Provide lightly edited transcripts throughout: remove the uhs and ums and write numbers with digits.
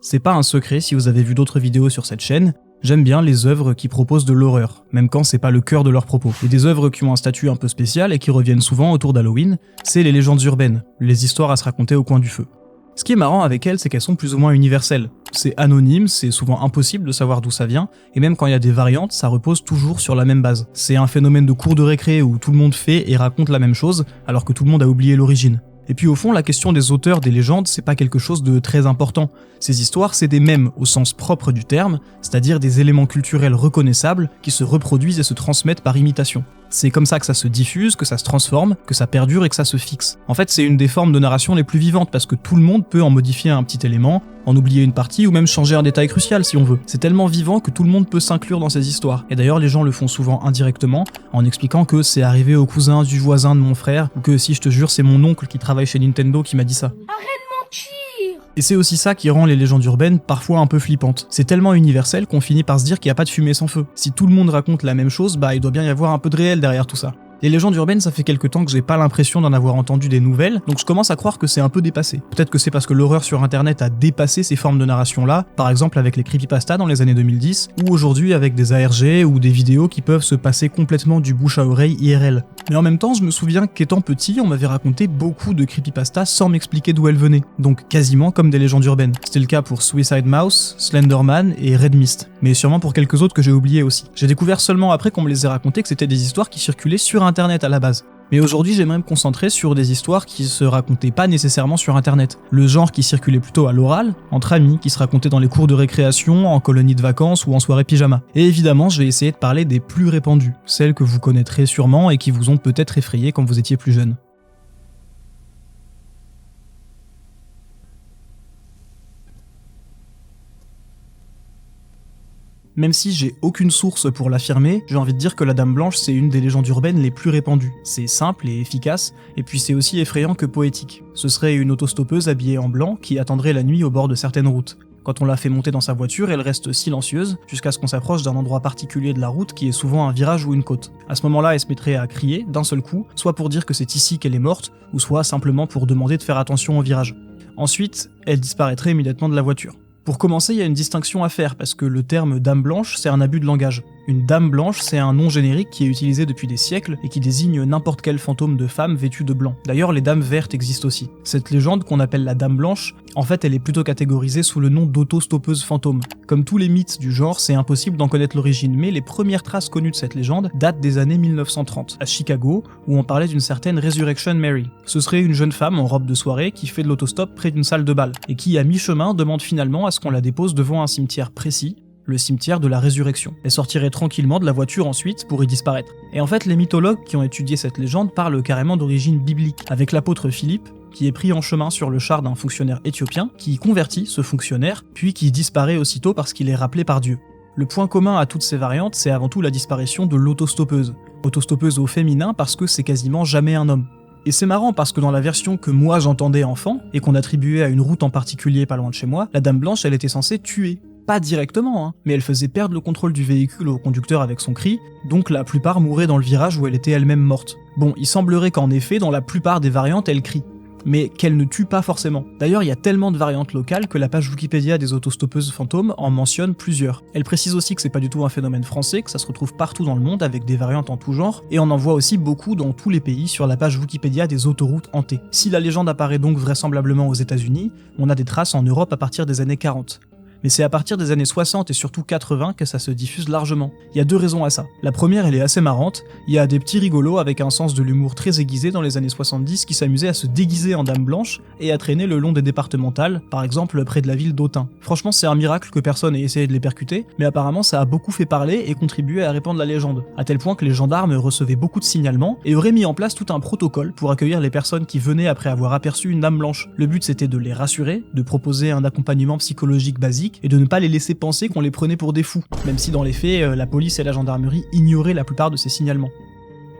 C'est pas un secret si vous avez vu d'autres vidéos sur cette chaîne, j'aime bien les œuvres qui proposent de l'horreur, même quand c'est pas le cœur de leurs propos. Et des œuvres qui ont un statut un peu spécial et qui reviennent souvent autour d'Halloween, c'est les légendes urbaines, les histoires à se raconter au coin du feu. Ce qui est marrant avec elles, c'est qu'elles sont plus ou moins universelles. C'est anonyme, c'est souvent impossible de savoir d'où ça vient, et même quand il y a des variantes, ça repose toujours sur la même base. C'est un phénomène de cours de récré où tout le monde fait et raconte la même chose, alors que tout le monde a oublié l'origine. Et puis au fond, la question des auteurs des légendes, c'est pas quelque chose de très important. Ces histoires, c'est des mèmes au sens propre du terme, c'est-à-dire des éléments culturels reconnaissables qui se reproduisent et se transmettent par imitation. C'est comme ça que ça se diffuse, que ça se transforme, que ça perdure et que ça se fixe. En fait, c'est une des formes de narration les plus vivantes parce que tout le monde peut en modifier un petit élément, en oublier une partie ou même changer un détail crucial si on veut. C'est tellement vivant que tout le monde peut s'inclure dans ces histoires. Et d'ailleurs, les gens le font souvent indirectement, en expliquant que c'est arrivé au cousin du voisin de mon frère, ou que si je te jure, c'est mon oncle qui travaille chez Nintendo qui m'a dit ça. Et c'est aussi ça qui rend les légendes urbaines parfois un peu flippantes. C'est tellement universel qu'on finit par se dire qu'il n'y a pas de fumée sans feu. Si tout le monde raconte la même chose, il doit bien y avoir un peu de réel derrière tout ça. Les légendes urbaines, ça fait quelques temps que j'ai pas l'impression d'en avoir entendu des nouvelles, donc je commence à croire que c'est un peu dépassé. Peut-être que c'est parce que l'horreur sur internet a dépassé ces formes de narration-là, par exemple avec les creepypastas dans les années 2010, ou aujourd'hui avec des ARG ou des vidéos qui peuvent se passer complètement du bouche à oreille IRL. Mais en même temps, je me souviens qu'étant petit, on m'avait raconté beaucoup de creepypastas sans m'expliquer d'où elles venaient, donc quasiment comme des légendes urbaines. C'était le cas pour Suicide Mouse, Slenderman et Red Mist, mais sûrement pour quelques autres que j'ai oubliés aussi. J'ai découvert seulement après qu'on me les ait racontés que c'était des histoires qui circulaient sur internet à la base. Mais aujourd'hui, j'aimerais me concentrer sur des histoires qui se racontaient pas nécessairement sur internet. Le genre qui circulait plutôt à l'oral, entre amis, qui se racontaient dans les cours de récréation, en colonie de vacances ou en soirée pyjama. Et évidemment, je vais essayer de parler des plus répandues, celles que vous connaîtrez sûrement et qui vous ont peut-être effrayé quand vous étiez plus jeune. Même si j'ai aucune source pour l'affirmer, j'ai envie de dire que la Dame Blanche c'est une des légendes urbaines les plus répandues. C'est simple et efficace, et puis c'est aussi effrayant que poétique. Ce serait une autostoppeuse habillée en blanc qui attendrait la nuit au bord de certaines routes. Quand on la fait monter dans sa voiture, elle reste silencieuse jusqu'à ce qu'on s'approche d'un endroit particulier de la route qui est souvent un virage ou une côte. À ce moment-là, elle se mettrait à crier d'un seul coup, soit pour dire que c'est ici qu'elle est morte, ou soit simplement pour demander de faire attention au virage. Ensuite, elle disparaîtrait immédiatement de la voiture. Pour commencer, il y a une distinction à faire parce que le terme Dame Blanche, c'est un abus de langage. Une dame blanche, c'est un nom générique qui est utilisé depuis des siècles et qui désigne n'importe quel fantôme de femme vêtue de blanc. D'ailleurs, les dames vertes existent aussi. Cette légende qu'on appelle la Dame Blanche, en fait, elle est plutôt catégorisée sous le nom d'autostoppeuse fantôme. Comme tous les mythes du genre, c'est impossible d'en connaître l'origine, mais les premières traces connues de cette légende datent des années 1930, à Chicago, où on parlait d'une certaine Resurrection Mary. Ce serait une jeune femme en robe de soirée qui fait de l'autostop près d'une salle de bal, et qui, à mi-chemin, demande finalement à ce qu'on la dépose devant un cimetière précis, le cimetière de la Résurrection. Elle sortirait tranquillement de la voiture ensuite pour y disparaître. Et en fait, les mythologues qui ont étudié cette légende parlent carrément d'origine biblique, avec l'apôtre Philippe, qui est pris en chemin sur le char d'un fonctionnaire éthiopien, qui convertit ce fonctionnaire, puis qui disparaît aussitôt parce qu'il est rappelé par Dieu. Le point commun à toutes ces variantes, c'est avant tout la disparition de l'autostoppeuse. Autostoppeuse au féminin parce que c'est quasiment jamais un homme. Et c'est marrant parce que dans la version que moi j'entendais enfant, et qu'on attribuait à une route en particulier pas loin de chez moi, la Dame Blanche elle était censée tuer. Pas directement, mais elle faisait perdre le contrôle du véhicule au conducteur avec son cri, donc la plupart mouraient dans le virage où elle était elle-même morte. Bon, il semblerait qu'en effet, dans la plupart des variantes, elle crie. Mais qu'elle ne tue pas forcément. D'ailleurs, il y a tellement de variantes locales que la page Wikipédia des autostoppeuses fantômes en mentionne plusieurs. Elle précise aussi que c'est pas du tout un phénomène français, que ça se retrouve partout dans le monde avec des variantes en tout genre, et on en voit aussi beaucoup dans tous les pays sur la page Wikipédia des autoroutes hantées. Si la légende apparaît donc vraisemblablement aux États-Unis, on a des traces en Europe à partir des années 40. Mais c'est à partir des années 60 et surtout 80 que ça se diffuse largement. Il y a deux raisons à ça. La première, elle est assez marrante, il y a des petits rigolos avec un sens de l'humour très aiguisé dans les années 70 qui s'amusaient à se déguiser en dame blanche et à traîner le long des départementales, par exemple près de la ville d'Autun. Franchement, c'est un miracle que personne ait essayé de les percuter, mais apparemment ça a beaucoup fait parler et contribué à répandre la légende, à tel point que les gendarmes recevaient beaucoup de signalements et auraient mis en place tout un protocole pour accueillir les personnes qui venaient après avoir aperçu une dame blanche. Le but c'était de les rassurer, de proposer un accompagnement psychologique basique et de ne pas les laisser penser qu'on les prenait pour des fous, même si dans les faits, la police et la gendarmerie ignoraient la plupart de ces signalements.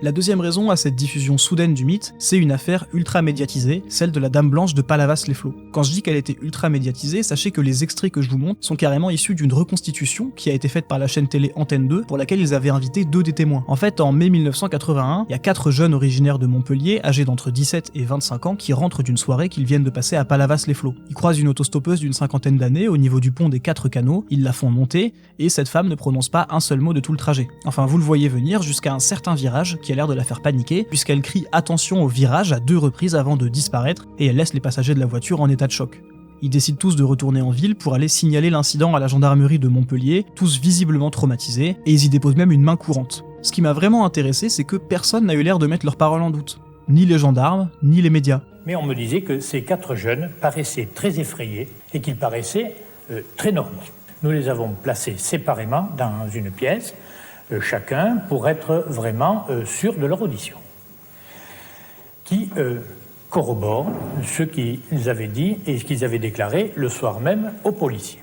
La deuxième raison à cette diffusion soudaine du mythe, c'est une affaire ultra médiatisée, celle de la Dame Blanche de Palavas-les-Flots. Quand je dis qu'elle était ultra médiatisée, sachez que les extraits que je vous montre sont carrément issus d'une reconstitution qui a été faite par la chaîne télé Antenne 2, pour laquelle ils avaient invité 2 des témoins. En fait, en mai 1981, il y a 4 jeunes originaires de Montpellier, âgés d'entre 17 et 25 ans, qui rentrent d'une soirée qu'ils viennent de passer à Palavas-les-Flots. Ils croisent une autostoppeuse d'une cinquantaine d'années au niveau du pont des 4 canaux, ils la font monter, et cette femme ne prononce pas un seul mot de tout le trajet. Enfin, vous le voyez venir jusqu'à un certain virage qui a l'air de la faire paniquer, puisqu'elle crie attention au virage à 2 reprises avant de disparaître, et elle laisse les passagers de la voiture en état de choc. Ils décident tous de retourner en ville pour aller signaler l'incident à la gendarmerie de Montpellier, tous visiblement traumatisés, et ils y déposent même une main courante. Ce qui m'a vraiment intéressé, c'est que personne n'a eu l'air de mettre leurs paroles en doute. Ni les gendarmes, ni les médias. Mais on me disait que ces 4 jeunes paraissaient très effrayés et qu'ils paraissaient très normaux. Nous les avons placés séparément dans une pièce, chacun pour être vraiment sûrs de leur audition, qui corrobore ce qu'ils avaient dit et ce qu'ils avaient déclaré le soir même aux policiers.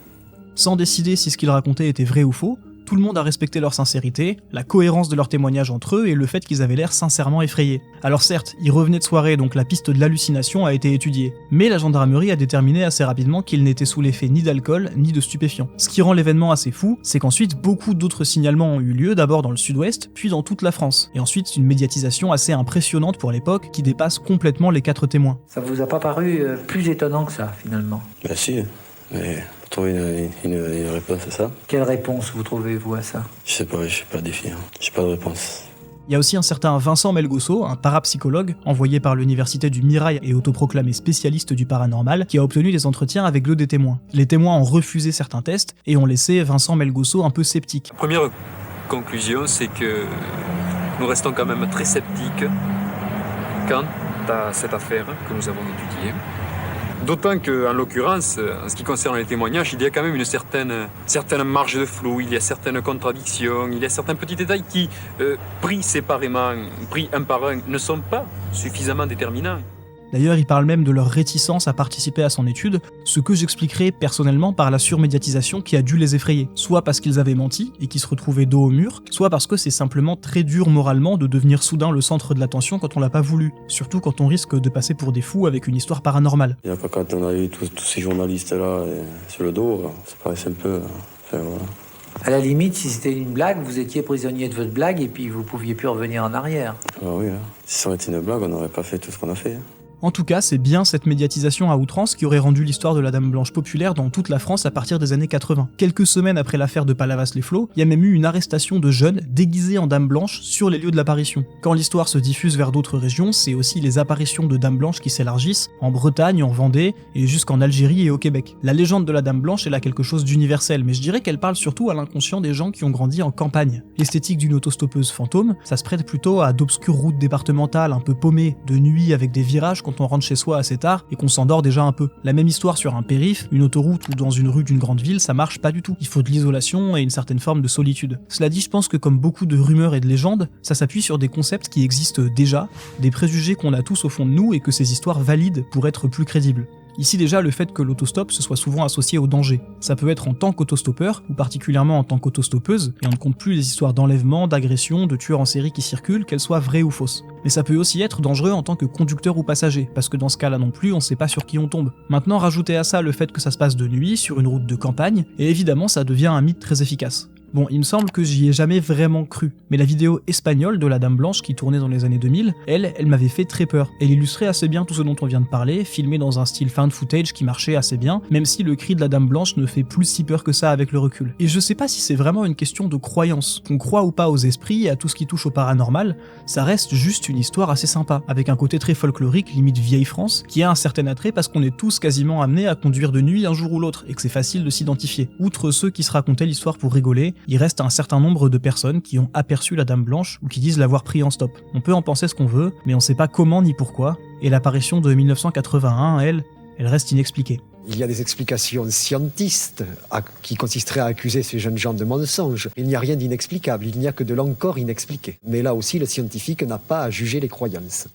Sans décider si ce qu'ils racontaient était vrai ou faux, tout le monde a respecté leur sincérité, la cohérence de leurs témoignages entre eux et le fait qu'ils avaient l'air sincèrement effrayés. Alors certes, ils revenaient de soirée donc la piste de l'hallucination a été étudiée, mais la gendarmerie a déterminé assez rapidement qu'ils n'étaient sous l'effet ni d'alcool ni de stupéfiants. Ce qui rend l'événement assez fou, c'est qu'ensuite beaucoup d'autres signalements ont eu lieu, d'abord dans le sud-ouest, puis dans toute la France, et ensuite une médiatisation assez impressionnante pour l'époque qui dépasse complètement les 4 témoins. Ça vous a pas paru plus étonnant que ça finalement? Bah si, mais... trouver une réponse à ça. Quelle réponse vous trouvez-vous à ça? Je sais pas, je suis pas défiant. J'ai pas de réponse. Il y a aussi un certain Vincent Melgosso, un parapsychologue, envoyé par l'université du Mirail et autoproclamé spécialiste du paranormal, qui a obtenu des entretiens avec 2 des témoins. Les témoins ont refusé certains tests et ont laissé Vincent Melgosso un peu sceptique. La première conclusion, c'est que nous restons quand même très sceptiques quant à cette affaire que nous avons étudiée. D'autant qu'en l'occurrence, en ce qui concerne les témoignages, il y a quand même une certaine marge de flou, il y a certaines contradictions, il y a certains petits détails qui, pris séparément, pris un par un, ne sont pas suffisamment déterminants. D'ailleurs, il parle même de leur réticence à participer à son étude, ce que j'expliquerai personnellement par la surmédiatisation qui a dû les effrayer, soit parce qu'ils avaient menti et qu'ils se retrouvaient dos au mur, soit parce que c'est simplement très dur moralement de devenir soudain le centre de l'attention quand on l'a pas voulu, surtout quand on risque de passer pour des fous avec une histoire paranormale. Et après, quand on a eu tous ces journalistes-là sur le dos, ça paraissait un peu... voilà. À la limite, si c'était une blague, vous étiez prisonnier de votre blague et puis vous pouviez plus revenir en arrière. Ah oui, hein. Si ça aurait été une blague, on n'aurait pas fait tout ce qu'on a fait. En tout cas, c'est bien cette médiatisation à outrance qui aurait rendu l'histoire de la Dame Blanche populaire dans toute la France à partir des années 80. Quelques semaines après l'affaire de Palavas-les-Flots, il y a même eu une arrestation de jeunes déguisés en Dame Blanche sur les lieux de l'apparition. Quand l'histoire se diffuse vers d'autres régions, c'est aussi les apparitions de Dame Blanche qui s'élargissent, en Bretagne, en Vendée, et jusqu'en Algérie et au Québec. La légende de la Dame Blanche est là quelque chose d'universel, mais je dirais qu'elle parle surtout à l'inconscient des gens qui ont grandi en campagne. L'esthétique d'une autostoppeuse fantôme, ça se prête plutôt à d'obscures routes départementales un peu paumées, de nuit avec des virages quand on rentre chez soi assez tard et qu'on s'endort déjà un peu. La même histoire sur un périph', une autoroute ou dans une rue d'une grande ville, ça marche pas du tout. Il faut de l'isolation et une certaine forme de solitude. Cela dit, je pense que comme beaucoup de rumeurs et de légendes, ça s'appuie sur des concepts qui existent déjà, des préjugés qu'on a tous au fond de nous et que ces histoires valident pour être plus crédibles. Ici déjà, le fait que l'autostop se soit souvent associé au danger. Ça peut être en tant qu'autostoppeur, ou particulièrement en tant qu'autostoppeuse, et on ne compte plus les histoires d'enlèvement, d'agression, de tueurs en série qui circulent, qu'elles soient vraies ou fausses. Mais ça peut aussi être dangereux en tant que conducteur ou passager, parce que dans ce cas-là non plus, on sait pas sur qui on tombe. Maintenant, rajoutez à ça le fait que ça se passe de nuit, sur une route de campagne, et évidemment ça devient un mythe très efficace. Bon, il me semble que j'y ai jamais vraiment cru, mais la vidéo espagnole de la Dame Blanche qui tournait dans les années 2000, elle m'avait fait très peur. Elle illustrait assez bien tout ce dont on vient de parler, filmée dans un style found footage qui marchait assez bien, même si le cri de la Dame Blanche ne fait plus si peur que ça avec le recul. Et je sais pas si c'est vraiment une question de croyance, qu'on croit ou pas aux esprits et à tout ce qui touche au paranormal, ça reste juste une histoire assez sympa, avec un côté très folklorique, limite vieille France, qui a un certain attrait parce qu'on est tous quasiment amenés à conduire de nuit un jour ou l'autre, et que c'est facile de s'identifier. Outre ceux qui se racontaient l'histoire pour rigoler, il reste un certain nombre de personnes qui ont aperçu la Dame Blanche ou qui disent l'avoir pris en stop. On peut en penser ce qu'on veut, mais on sait pas comment ni pourquoi, et l'apparition de 1981, elle reste inexpliquée. Il y a des explications scientistes qui consisteraient à accuser ces jeunes gens de mensonges. Il n'y a rien d'inexplicable, il n'y a que de l'encore inexpliqué. Mais là aussi, le scientifique n'a pas à juger les croyances.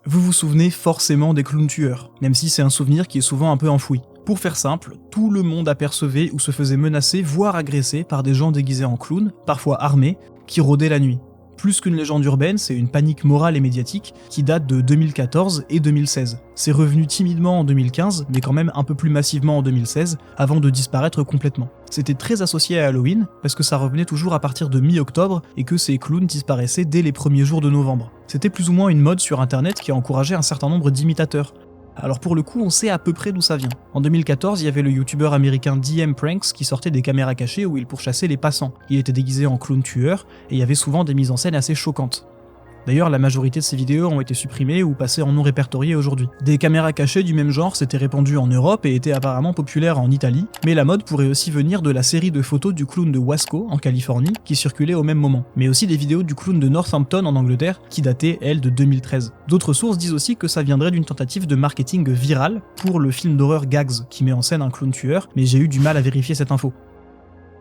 Vous vous souvenez forcément des clowns tueurs, même si c'est un souvenir qui est souvent un peu enfoui. Pour faire simple, tout le monde apercevait ou se faisait menacer, voire agresser par des gens déguisés en clowns, parfois armés, qui rôdaient la nuit. Plus qu'une légende urbaine, c'est une panique morale et médiatique qui date de 2014 et 2016. C'est revenu timidement en 2015, mais quand même un peu plus massivement en 2016, avant de disparaître complètement. C'était très associé à Halloween, parce que ça revenait toujours à partir de mi-octobre, et que ces clowns disparaissaient dès les premiers jours de novembre. C'était plus ou moins une mode sur internet qui a encouragé un certain nombre d'imitateurs. Alors pour le coup, on sait à peu près d'où ça vient. En 2014, il y avait le youtubeur américain DM Pranks qui sortait des caméras cachées où il pourchassait les passants. Il était déguisé en clown tueur, et il y avait souvent des mises en scène assez choquantes. D'ailleurs, la majorité de ces vidéos ont été supprimées ou passées en non répertoriées aujourd'hui. Des caméras cachées du même genre s'étaient répandues en Europe et étaient apparemment populaires en Italie, mais la mode pourrait aussi venir de la série de photos du clown de Wasco, en Californie, qui circulait au même moment, mais aussi des vidéos du clown de Northampton en Angleterre, qui dataient, elles, de 2013. D'autres sources disent aussi que ça viendrait d'une tentative de marketing viral pour le film d'horreur Gags, qui met en scène un clown tueur, mais j'ai eu du mal à vérifier cette info.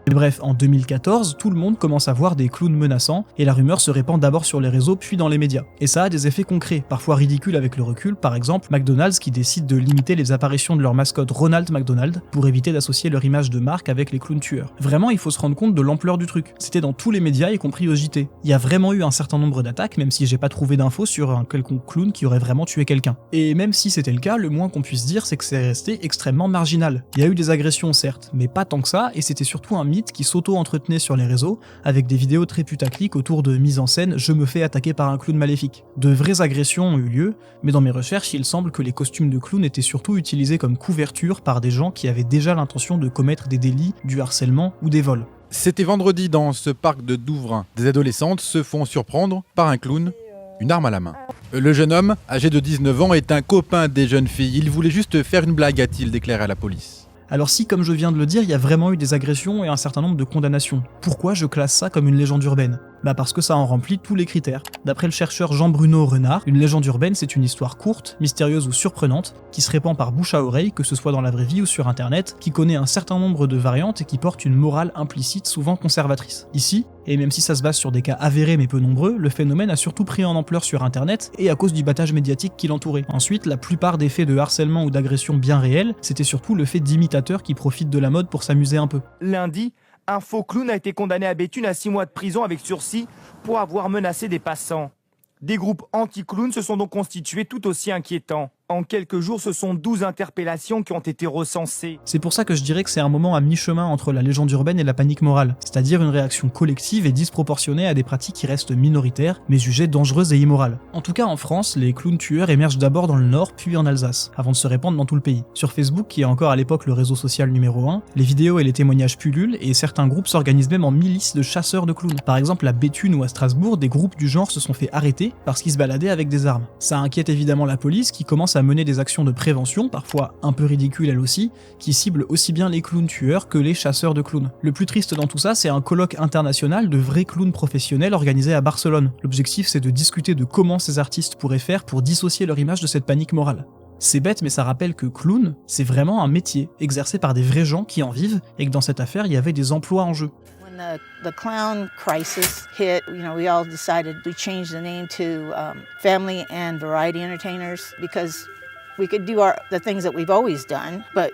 Mais bref, en 2014, tout le monde commence à voir des clowns menaçants, et la rumeur se répand d'abord sur les réseaux puis dans les médias. Et ça a des effets concrets, parfois ridicules avec le recul, par exemple McDonald's qui décide de limiter les apparitions de leur mascotte Ronald McDonald pour éviter d'associer leur image de marque avec les clowns tueurs. Vraiment, il faut se rendre compte de l'ampleur du truc. C'était dans tous les médias, y compris au JT. Il y a vraiment eu un certain nombre d'attaques, même si j'ai pas trouvé d'infos sur un quelconque clown qui aurait vraiment tué quelqu'un. Et même si c'était le cas, le moins qu'on puisse dire, c'est que c'est resté extrêmement marginal. Il y a eu des agressions certes, mais pas tant que ça, et c'était surtout un mythe qui s'auto-entretenait sur les réseaux, avec des vidéos très putaclic autour de mise en scène « je me fais attaquer par un clown maléfique ». De vraies agressions ont eu lieu, mais dans mes recherches, il semble que les costumes de clown étaient surtout utilisés comme couverture par des gens qui avaient déjà l'intention de commettre des délits, du harcèlement ou des vols. C'était vendredi dans ce parc de Douvrin. Des adolescentes se font surprendre par un clown, une arme à la main. Le jeune homme, âgé de 19 ans, est un copain des jeunes filles. Il voulait juste faire une blague, a-t-il déclaré à la police. Alors si, comme je viens de le dire, il y a vraiment eu des agressions et un certain nombre de condamnations, pourquoi je classe ça comme une légende urbaine ? Bah parce que ça en remplit tous les critères. D'après le chercheur Jean-Bruno Renard, une légende urbaine c'est une histoire courte, mystérieuse ou surprenante, qui se répand par bouche à oreille, que ce soit dans la vraie vie ou sur internet, qui connaît un certain nombre de variantes et qui porte une morale implicite souvent conservatrice. Ici, et même si ça se base sur des cas avérés mais peu nombreux, le phénomène a surtout pris en ampleur sur internet et à cause du battage médiatique qui l'entourait. Ensuite, la plupart des faits de harcèlement ou d'agression bien réels, c'était surtout le fait d'imitateurs qui profitent de la mode pour s'amuser un peu. Lundi, un faux clown a été condamné à Béthune à 6 mois de prison avec sursis pour avoir menacé des passants. Des groupes anti-clowns se sont donc constitués tout aussi inquiétants. En quelques jours, ce sont 12 interpellations qui ont été recensées. C'est pour ça que je dirais que c'est un moment à mi-chemin entre la légende urbaine et la panique morale, c'est-à-dire une réaction collective et disproportionnée à des pratiques qui restent minoritaires, mais jugées dangereuses et immorales. En tout cas en France, les clowns tueurs émergent d'abord dans le Nord, puis en Alsace, avant de se répandre dans tout le pays. Sur Facebook, qui est encore à l'époque le réseau social numéro 1, les vidéos et les témoignages pullulent, et certains groupes s'organisent même en milices de chasseurs de clowns. Par exemple à Béthune ou à Strasbourg, des groupes du genre se sont fait arrêter parce qu'ils se baladaient avec des armes. Ça inquiète évidemment la police qui commence à mener des actions de prévention, parfois un peu ridicules elles aussi, qui ciblent aussi bien les clowns tueurs que les chasseurs de clowns. Le plus triste dans tout ça, c'est un colloque international de vrais clowns professionnels organisé à Barcelone. L'objectif, c'est de discuter de comment ces artistes pourraient faire pour dissocier leur image de cette panique morale. C'est bête, mais ça rappelle que clown, c'est vraiment un métier, exercé par des vrais gens qui en vivent, et que dans cette affaire, il y avait des emplois en jeu. When the clown crisis hit, we all decided we changed the name to Family and Variety Entertainers because we could do the things that we've always done, but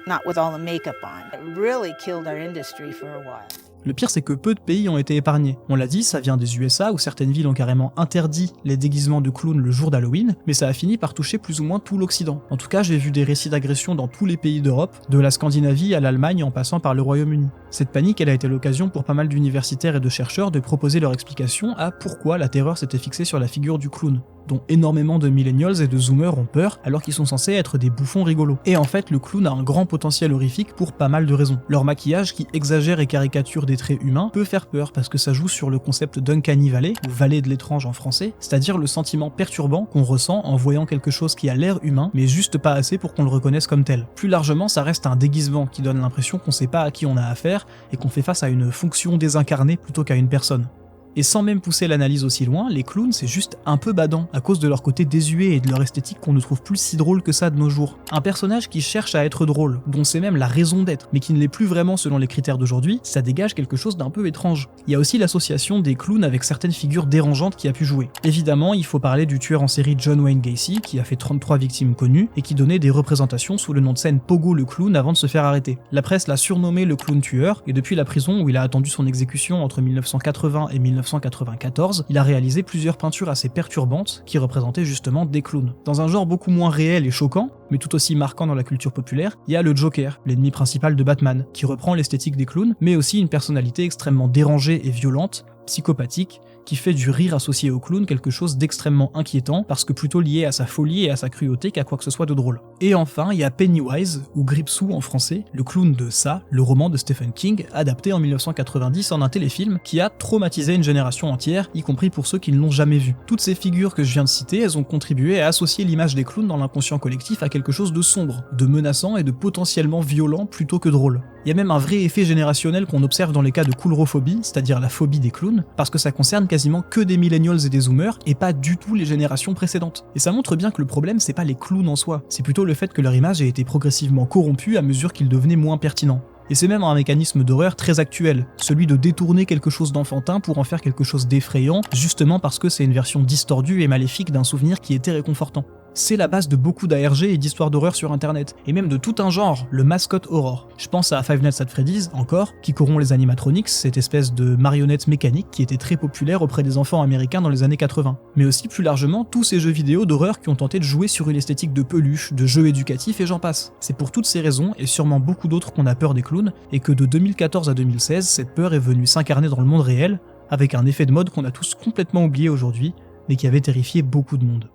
not with all the makeup on. It really killed our industry for a while. Le pire, c'est que peu de pays ont été épargnés. On l'a dit, ça vient des USA où certaines villes ont carrément interdit les déguisements de clowns le jour d'Halloween, mais ça a fini par toucher plus ou moins tout l'Occident. En tout cas, j'ai vu des récits d'agression dans tous les pays d'Europe, de la Scandinavie à l'Allemagne en passant par le Royaume-Uni. Cette panique, elle a été l'occasion pour pas mal d'universitaires et de chercheurs de proposer leur explication à pourquoi la terreur s'était fixée sur la figure du clown, dont énormément de millennials et de zoomers ont peur alors qu'ils sont censés être des bouffons rigolos. Et en fait, le clown a un grand potentiel horrifique pour pas mal de raisons. Leur maquillage, qui exagère et caricature des traits humains, peut faire peur parce que ça joue sur le concept d'uncanny valley, ou vallée de l'étrange en français, c'est-à-dire le sentiment perturbant qu'on ressent en voyant quelque chose qui a l'air humain, mais juste pas assez pour qu'on le reconnaisse comme tel. Plus largement, ça reste un déguisement qui donne l'impression qu'on sait pas à qui on a affaire et qu'on fait face à une fonction désincarnée plutôt qu'à une personne. Et sans même pousser l'analyse aussi loin, les clowns c'est juste un peu badant, à cause de leur côté désuet et de leur esthétique qu'on ne trouve plus si drôle que ça de nos jours. Un personnage qui cherche à être drôle, dont c'est même la raison d'être, mais qui ne l'est plus vraiment selon les critères d'aujourd'hui, ça dégage quelque chose d'un peu étrange. Il y a aussi l'association des clowns avec certaines figures dérangeantes qui a pu jouer. Évidemment, il faut parler du tueur en série John Wayne Gacy, qui a fait 33 victimes connues, et qui donnait des représentations sous le nom de scène Pogo le clown avant de se faire arrêter. La presse l'a surnommé le clown tueur, et depuis la prison où il a attendu son exécution entre 1980 et 1994, il a réalisé plusieurs peintures assez perturbantes qui représentaient justement des clowns. Dans un genre beaucoup moins réel et choquant, mais tout aussi marquant dans la culture populaire, il y a le Joker, l'ennemi principal de Batman, qui reprend l'esthétique des clowns, mais aussi une personnalité extrêmement dérangée et violente, psychopathique, qui fait du rire associé au clown quelque chose d'extrêmement inquiétant, parce que plutôt lié à sa folie et à sa cruauté qu'à quoi que ce soit de drôle. Et enfin, il y a Pennywise, ou Gripsou en français, le clown de Ça, le roman de Stephen King, adapté en 1990 en un téléfilm, qui a traumatisé une génération entière, y compris pour ceux qui ne l'ont jamais vu. Toutes ces figures que je viens de citer, elles ont contribué à associer l'image des clowns dans l'inconscient collectif à quelque chose de sombre, de menaçant et de potentiellement violent plutôt que drôle. Il y a même un vrai effet générationnel qu'on observe dans les cas de coulrophobie, c'est-à-dire la phobie des clowns, parce que ça concerne quasiment que des millennials et des zoomers, et pas du tout les générations précédentes. Et ça montre bien que le problème c'est pas les clowns en soi, c'est plutôt le fait que leur image ait été progressivement corrompue à mesure qu'ils devenaient moins pertinents. Et c'est même un mécanisme d'horreur très actuel, celui de détourner quelque chose d'enfantin pour en faire quelque chose d'effrayant, justement parce que c'est une version distordue et maléfique d'un souvenir qui était réconfortant. C'est la base de beaucoup d'ARG et d'histoires d'horreur sur internet, et même de tout un genre, le mascot horror. Je pense à Five Nights at Freddy's, encore, qui corrompt les animatronics, cette espèce de marionnette mécanique qui était très populaire auprès des enfants américains dans les années 80. Mais aussi plus largement, tous ces jeux vidéo d'horreur qui ont tenté de jouer sur une esthétique de peluche, de jeux éducatifs et j'en passe. C'est pour toutes ces raisons, et sûrement beaucoup d'autres qu'on a peur des clowns, et que de 2014 à 2016, cette peur est venue s'incarner dans le monde réel, avec un effet de mode qu'on a tous complètement oublié aujourd'hui, mais qui avait terrifié beaucoup de monde.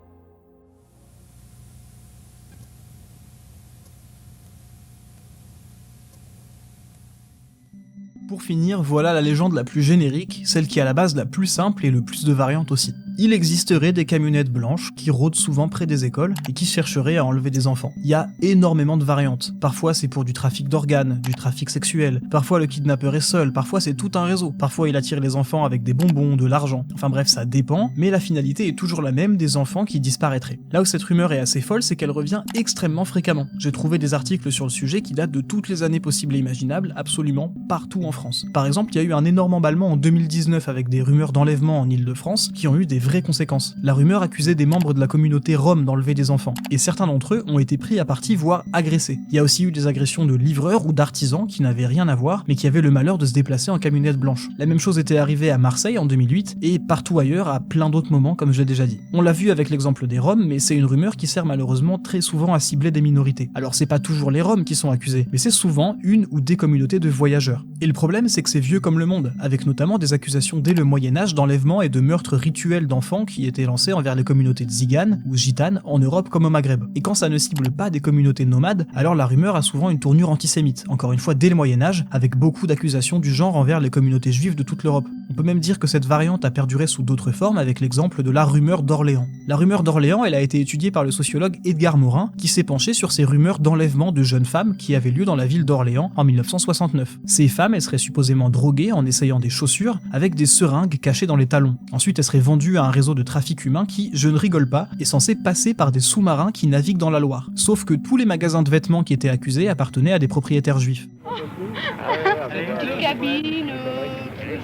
Pour finir, voilà la légende la plus générique, celle qui est à la base la plus simple et le plus de variantes aussi. Il existerait des camionnettes blanches qui rôdent souvent près des écoles et qui chercheraient à enlever des enfants. Il y a énormément de variantes. Parfois c'est pour du trafic d'organes, du trafic sexuel, parfois le kidnappeur est seul, parfois c'est tout un réseau, parfois il attire les enfants avec des bonbons, de l'argent, enfin bref ça dépend, mais la finalité est toujours la même, des enfants qui disparaîtraient. Là où cette rumeur est assez folle, c'est qu'elle revient extrêmement fréquemment. J'ai trouvé des articles sur le sujet qui datent de toutes les années possibles et imaginables, absolument partout en France. Par exemple, il y a eu un énorme emballement en 2019 avec des rumeurs d'enlèvement en Île-de-France qui ont eu des vraies conséquences. La rumeur accusait des membres de la communauté rome d'enlever des enfants, et certains d'entre eux ont été pris à partie, voire agressés. Il y a aussi eu des agressions de livreurs ou d'artisans qui n'avaient rien à voir, mais qui avaient le malheur de se déplacer en camionnette blanche. La même chose était arrivée à Marseille en 2008, et partout ailleurs à plein d'autres moments comme je l'ai déjà dit. On l'a vu avec l'exemple des Roms, mais c'est une rumeur qui sert malheureusement très souvent à cibler des minorités. Alors c'est pas toujours les Roms qui sont accusés, mais c'est souvent une ou des communautés de voyageurs. Et le problème c'est que c'est vieux comme le monde, avec notamment des accusations dès le Moyen-Âge d'enlèvement et de meurtres rituels d'enfants qui étaient lancés envers les communautés de Tziganes ou gitanes en Europe comme au Maghreb. Et quand ça ne cible pas des communautés nomades, alors la rumeur a souvent une tournure antisémite, encore une fois dès le Moyen-Âge, avec beaucoup d'accusations du genre envers les communautés juives de toute l'Europe. On peut même dire que cette variante a perduré sous d'autres formes avec l'exemple de la rumeur d'Orléans. La rumeur d'Orléans, elle a été étudiée par le sociologue Edgar Morin, qui s'est penché sur ces rumeurs d'enlèvement de jeunes femmes qui avaient lieu dans la ville d'Orléans en 1969. Ces femmes, elles seraient supposément droguées en essayant des chaussures avec des seringues cachées dans les talons. Ensuite, elles seraient vendues à un réseau de trafic humain qui, je ne rigole pas, est censé passer par des sous-marins qui naviguent dans la Loire. Sauf que tous les magasins de vêtements qui étaient accusés appartenaient à des propriétaires juifs. Une petite cabine,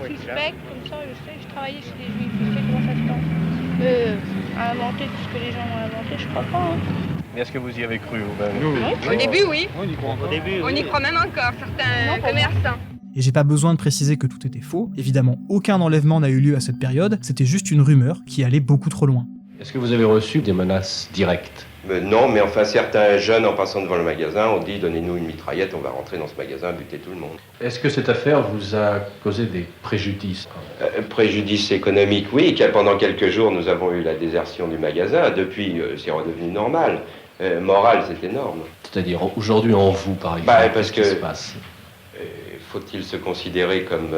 suspect, comme ça, je travaillais chez les juifs, je sais comment ça se passe. À inventer tout ce que les gens ont inventé, je crois pas. Hein. Mais est-ce que vous y avez cru Au début, oui. On y croit encore. On y croit même encore, certains commerçants. Et j'ai pas besoin de préciser que tout était faux, évidemment aucun enlèvement n'a eu lieu à cette période, c'était juste une rumeur qui allait beaucoup trop loin. Est-ce que vous avez reçu des menaces directes ? Non, mais enfin certains jeunes en passant devant le magasin ont dit donnez-nous une mitraillette, on va rentrer dans ce magasin, buter tout le monde. Est-ce que cette affaire vous a causé des préjudices ? Préjudice économique, oui, car pendant quelques jours nous avons eu la désertion du magasin, depuis c'est redevenu normal. Moral, c'est énorme. C'est-à-dire aujourd'hui en vous, par exemple, parce qu'est-ce qui que se passe ? Faut-il se considérer comme,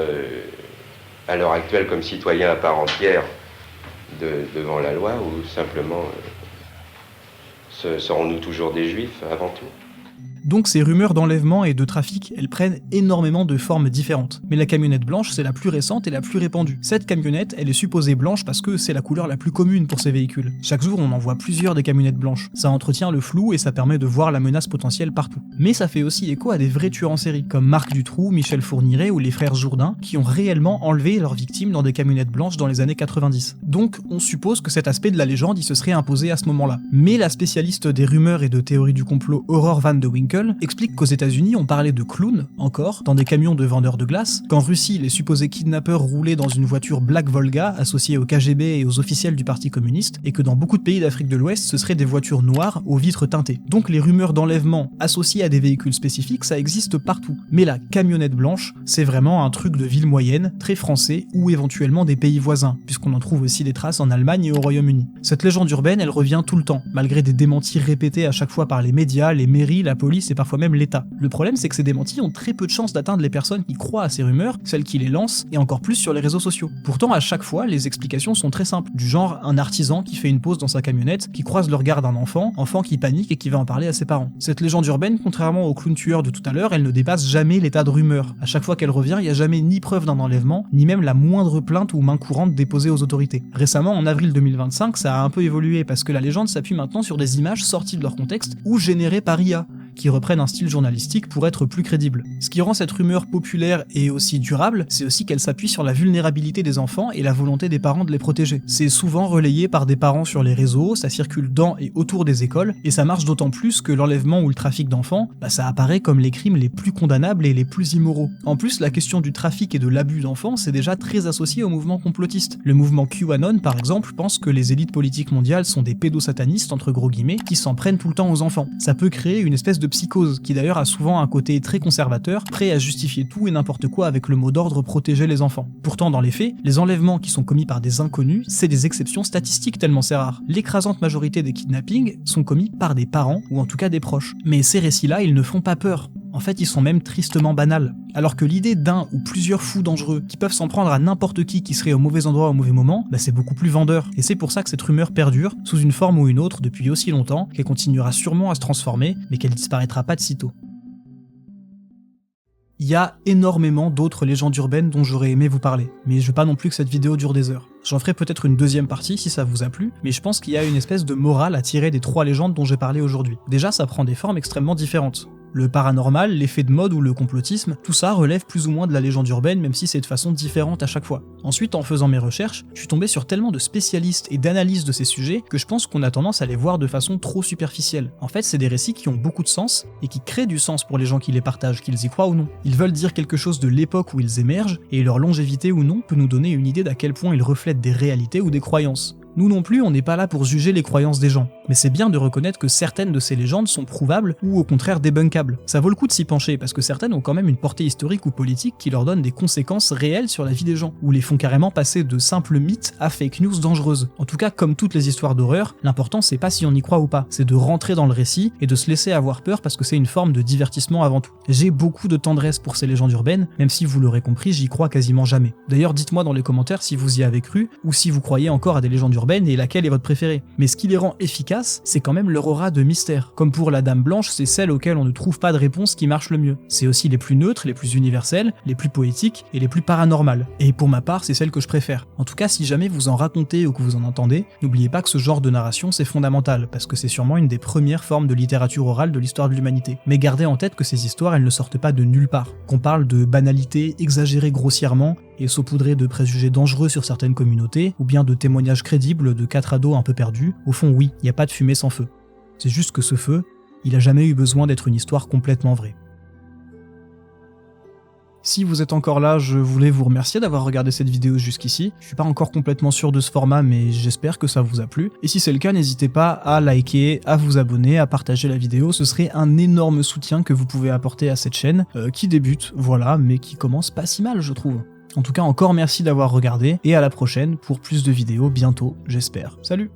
à l'heure actuelle, comme citoyen à part entière devant la loi, ou simplement serons-nous toujours des juifs avant tout ? Donc ces rumeurs d'enlèvement et de trafic, elles prennent énormément de formes différentes. Mais la camionnette blanche, c'est la plus récente et la plus répandue. Cette camionnette, elle est supposée blanche parce que c'est la couleur la plus commune pour ces véhicules. Chaque jour, on en voit plusieurs des camionnettes blanches. Ça entretient le flou et ça permet de voir la menace potentielle partout. Mais ça fait aussi écho à des vrais tueurs en série, comme Marc Dutroux, Michel Fourniret ou les frères Jourdain, qui ont réellement enlevé leurs victimes dans des camionnettes blanches dans les années 90. Donc on suppose que cet aspect de la légende il se serait imposé à ce moment-là. Mais la spécialiste des rumeurs et de théories du complot Aurore Van de Winkel explique qu'aux États-Unis on parlait de clowns, encore, dans des camions de vendeurs de glace, qu'en Russie les supposés kidnappeurs roulaient dans une voiture Black Volga associée au KGB et aux officiels du Parti communiste, et que dans beaucoup de pays d'Afrique de l'Ouest ce seraient des voitures noires aux vitres teintées. Donc les rumeurs d'enlèvement associées à des véhicules spécifiques ça existe partout. Mais la camionnette blanche, c'est vraiment un truc de ville moyenne, très français, ou éventuellement des pays voisins, puisqu'on en trouve aussi des traces en Allemagne et au Royaume-Uni. Cette légende urbaine, elle revient tout le temps, malgré des démentis répétés à chaque fois par les médias, les mairies, la police et parfois même l'État. Le problème, c'est que ces démentis ont très peu de chances d'atteindre les personnes qui croient à ces rumeurs, celles qui les lancent, et encore plus sur les réseaux sociaux. Pourtant, à chaque fois, les explications sont très simples, du genre un artisan qui fait une pause dans sa camionnette, qui croise le regard d'un enfant qui panique et qui va en parler à ses parents. Cette légende urbaine, contrairement au clown tueur de tout à l'heure, elle ne dépasse jamais l'état de rumeur. À chaque fois qu'elle revient, il n'y a jamais ni preuve d'un enlèvement, ni même la moindre plainte ou main courante déposée aux autorités. Récemment, en avril 2025, ça a un peu évolué parce que la légende s'appuie maintenant sur des images sorties de leur contexte ou générées par IA, qui reprennent un style journalistique pour être plus crédibles. Ce qui rend cette rumeur populaire et aussi durable, c'est aussi qu'elle s'appuie sur la vulnérabilité des enfants et la volonté des parents de les protéger. C'est souvent relayé par des parents sur les réseaux, ça circule dans et autour des écoles, et ça marche d'autant plus que l'enlèvement ou le trafic d'enfants, ça apparaît comme les crimes les plus condamnables et les plus immoraux. En plus, la question du trafic et de l'abus d'enfants, c'est déjà très associé au mouvement complotiste. Le mouvement QAnon, par exemple, pense que les élites politiques mondiales sont des pédosatanistes, entre gros guillemets, qui s'en prennent tout le temps aux enfants. Ça peut créer une espèce de psychose, qui d'ailleurs a souvent un côté très conservateur, prêt à justifier tout et n'importe quoi avec le mot d'ordre protéger les enfants. Pourtant, dans les faits, les enlèvements qui sont commis par des inconnus, c'est des exceptions statistiques tellement c'est rare. L'écrasante majorité des kidnappings sont commis par des parents, ou en tout cas des proches. Mais ces récits-là, ils ne font pas peur. En fait, ils sont même tristement banals. Alors que l'idée d'un ou plusieurs fous dangereux qui peuvent s'en prendre à n'importe qui serait au mauvais endroit au mauvais moment, c'est beaucoup plus vendeur. Et c'est pour ça que cette rumeur perdure, sous une forme ou une autre, depuis aussi longtemps, qu'elle continuera sûrement à se transformer, mais qu'elle disparaîtra pas de sitôt. Il y a énormément d'autres légendes urbaines dont j'aurais aimé vous parler, mais je veux pas non plus que cette vidéo dure des heures. J'en ferai peut-être une deuxième partie si ça vous a plu, mais je pense qu'il y a une espèce de morale à tirer des 3 légendes dont j'ai parlé aujourd'hui. Déjà, ça prend des formes extrêmement différentes. Le paranormal, l'effet de mode ou le complotisme, tout ça relève plus ou moins de la légende urbaine, même si c'est de façon différente à chaque fois. Ensuite, en faisant mes recherches, je suis tombé sur tellement de spécialistes et d'analystes de ces sujets que je pense qu'on a tendance à les voir de façon trop superficielle. En fait, c'est des récits qui ont beaucoup de sens et qui créent du sens pour les gens qui les partagent, qu'ils y croient ou non. Ils veulent dire quelque chose de l'époque où ils émergent, et leur longévité ou non peut nous donner une idée d'à quel point ils reflètent des réalités ou des croyances. Nous non plus, on n'est pas là pour juger les croyances des gens, mais c'est bien de reconnaître que certaines de ces légendes sont prouvables ou au contraire débunkables. Ça vaut le coup de s'y pencher parce que certaines ont quand même une portée historique ou politique qui leur donne des conséquences réelles sur la vie des gens, ou les font carrément passer de simples mythes à fake news dangereuses. En tout cas, comme toutes les histoires d'horreur, l'important c'est pas si on y croit ou pas, c'est de rentrer dans le récit et de se laisser avoir peur parce que c'est une forme de divertissement avant tout. J'ai beaucoup de tendresse pour ces légendes urbaines, même si vous l'aurez compris, j'y crois quasiment jamais. D'ailleurs, dites-moi dans les commentaires si vous y avez cru, ou si vous croyez encore à des légendes urbaines et laquelle est votre préférée. Mais ce qui les rend efficaces, c'est quand même leur aura de mystère. Comme pour la Dame Blanche, c'est celle auquel on ne trouve pas de réponse qui marche le mieux. C'est aussi les plus neutres, les plus universelles, les plus poétiques et les plus paranormales. Et pour ma part, c'est celle que je préfère. En tout cas, si jamais vous en racontez ou que vous en entendez, n'oubliez pas que ce genre de narration c'est fondamental, parce que c'est sûrement une des premières formes de littérature orale de l'histoire de l'humanité. Mais gardez en tête que ces histoires, elles ne sortent pas de nulle part. Qu'on parle de banalités exagérées grossièrement et saupoudrées de préjugés dangereux sur certaines communautés, ou bien de témoignages crédibles de 4 ados un peu perdus, au fond oui, il n'y a pas de fumée sans feu. C'est juste que ce feu, il a jamais eu besoin d'être une histoire complètement vraie. Si vous êtes encore là, je voulais vous remercier d'avoir regardé cette vidéo jusqu'ici. Je suis pas encore complètement sûr de ce format, mais j'espère que ça vous a plu. Et si c'est le cas, n'hésitez pas à liker, à vous abonner, à partager la vidéo. Ce serait un énorme soutien que vous pouvez apporter à cette chaîne, qui débute, voilà, mais qui commence pas si mal, je trouve. En tout cas, encore merci d'avoir regardé, et à la prochaine pour plus de vidéos bientôt, j'espère. Salut!